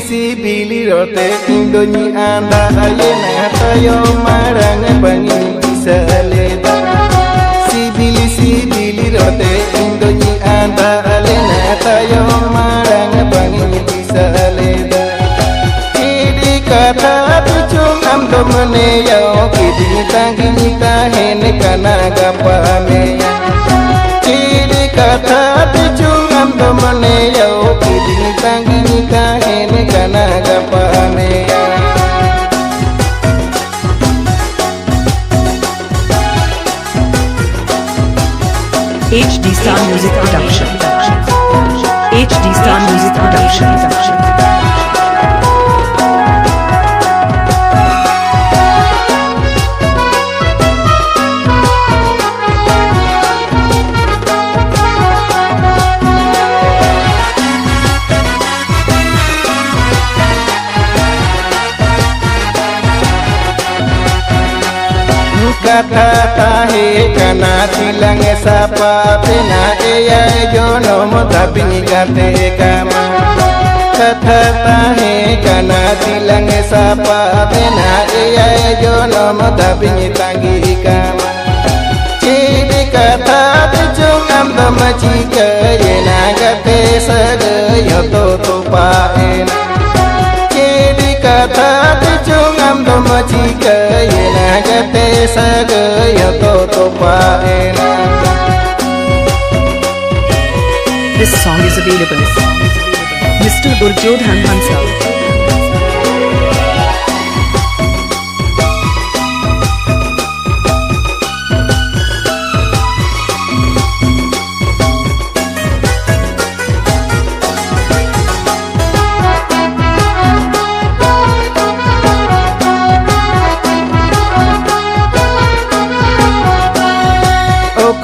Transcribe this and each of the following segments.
Sibili rote indonyi anda ayena tayo marang bangi bisa leda. Sibili rote indonyi anda ayena tayo marang bangi bisa leda. Kidi kata tucung amdo meneyau kidi tangi kahene kana gapame. Kidi kata tucung amdo meneyau kidi tangi kahene kana gapame. HD Star Music Production. HD Star Music Production. Kata tahe kana tilang sapa pena eya jono mo tapi gate kama. Kata tahe kana tilang sapa pena eya jono mo tapi tangi kama. Cidi kata tucung amdo macika yena gate saga yoto tupa ena. Cidi kata tucung amdo macika yena gate saga yoto tupa ena. This song is available. Mr. Durjodhan Hansal.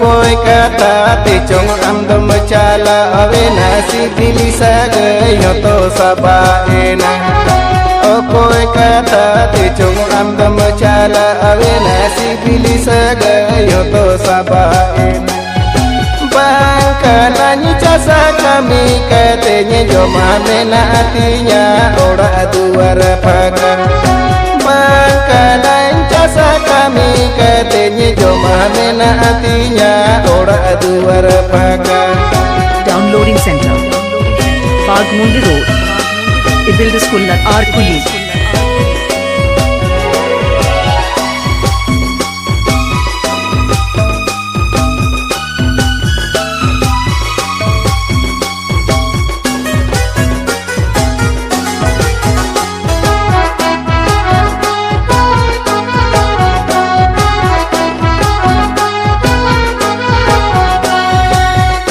Koi kata te chong amdo machala avena sibili saga yoto saba ena. Koi kata te chong amdo machala avena sibili saga yoto saba ena. Bangka nani jasa kami katanya joma mena artinya ora duar pagar. Bangka nani jasa kami katanya joma mena artinya ora duar pagar. Downloading Center, Bagmundi Road, Ibildiskulla, Arkuli.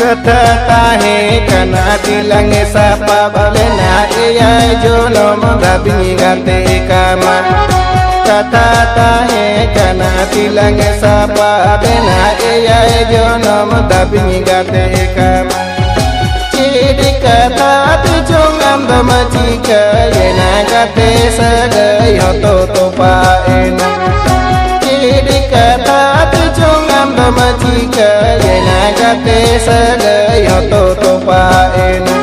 Kata tahe kana tilang sapa balena eya jono mendabi gante kama. Kata tahe kana tilang sapa balena eya jono mendabi gante kama. Cidi kata tucung amdo macika yena gate saga yoto tupa ena. Cidi kata tucung amdo macika yena gate saga yoto tupa ena.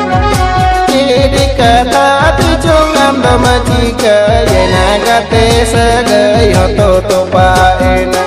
Cidi kata tucung amdo macika yena gate saga yoto tupa ena.